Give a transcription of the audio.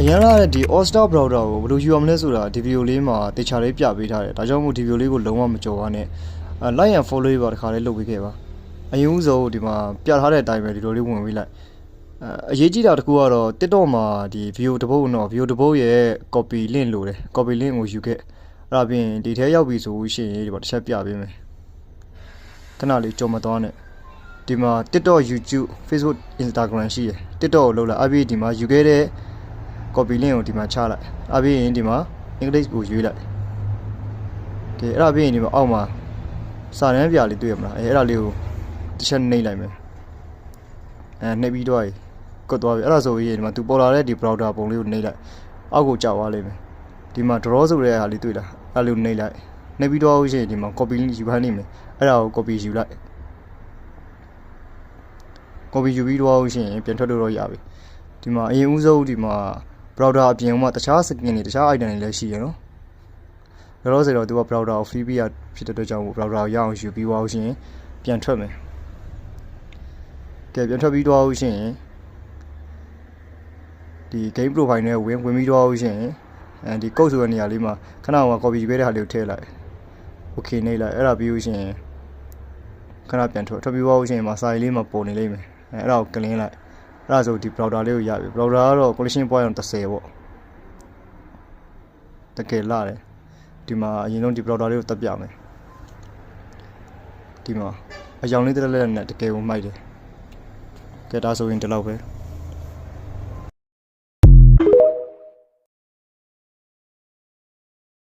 အရင်ကဒီ All Star Browser ကိုဘယ်လိုယူရမလဲဆိုတာဒီဗီဒီယိုလေးမှာတေချာလေးပြပေးထားတယ်ဒါကြောင့်မို့ဒီဗီဒီယိုလေးကိုလုံးဝမကြော်ပါနဲ့like and follow ပါတခါလေးလုပ်ပေးခဲ့ပါအရင်ဦးဆုံးဒီမှာပြထားတဲ့အတိုင်းပဲဒီလိုလေးဝင်ပေးလိုက်အရေးကြီးတာတခုကတော့ TikTok မှာဒီ video တစ်ပုဒ်တော့ video တစ်ပုဒ်ရဲ့ copy link လိုတယ် copy link ကိုယူခဲ့အဲ့ဒါပြင်ဒီထဲရောက်ပြီဆိုရှင်ဒီမှာတစ်ချက်ပြပေးမယ်ခဏလေးကြော်မသွားနဲ့ဒီမှာ TikTok YouTube Facebook Instagram ရှိတယ် TikTok ကိုလုပ်လိုက်အပြင်ဒီမှာယူခဲ့တဲ့copy link ကိုဒီမှာချလိုက်အပြင်ဒီမှာ English ကိုရွေးလိုက်ကဲအဲ့ဒါပြင်ဒီမှာအောက်မှာစာတန်းပြလေးတွေ့ရမလားအဲ့ဒါလေးကိုတစ်ချက်နှိပ်လိုက်မယ်နှိပ်ပြီးတော့ကွတ်သွားပြီအဲ့ဒါဆိုရင်ဒီမှာသူပေါ်လာတဲ့ဒီ browser ပုံလေးကိုနှိပ်လိုက်အောက်ကိုကျသွားလိမ့်မယ်ဒီမှာ draw ဆိုတဲ့ဟာလေးတွေ့လားအဲ့လိုနှိပ်လိုက်နှိပ်ပြီးတော့ရှင်ဒီမှာ copy link ယူခိုင်းနေမယ်အဲ့ဒါကို copy ယူလိုက် copy ယူပြီးတော့ရှင်ပြန်ထွက်လို့တော့ရပြီဒီမှာအရင်ဦးဆုံးဒီမှာ browser အပြင်မှာတခြား skin တွေတခြား item တွေလည်းရှိရနော်ဒါတော့ဆိုတော့သူက browser ကို free ပေးရဖြစ်တဲ့အတွက်ကြောင့် browser ကိုရအောင်ယူပြီးတော့ရှင်ပြန်ထွက်မယ်ကဲပြန်ထွက်ပြီးတော့ရှင်ဒီ game profile နဲ့ဝင်ပြီးတော့ရှင်ဒီ code ဆိုတဲ့နေရာလေးမှာခဏက copy ယူခဲ့တဲ့ဟာလေးကိုထည့်လိုက် okay နှိပ်လိုက်အဲ့ဒါပြီးလို့ရှင်ခဏပြန်ထွက်ပြီးတော့ရှင်မှာစာရေးလေးမှာပေါ်နေလိမ့်မယ်အဲ့ဒါကို clean လိုက်အဲ့ဒါဆိုဒီ browser လေးကိုရပြီ browser ကတော့ collision point 30ပေါ့တကယ်လာတယ်ဒီမှာအရင်ဆုံးဒီ browser လေးကိုတက်ပြမယ်ဒီမှာအယောင်လေးတက်လက်နဲ့တကယ်ကိုမိုက်တယ်ကဲဒါဆိုရင်ဒီလောက်ပဲ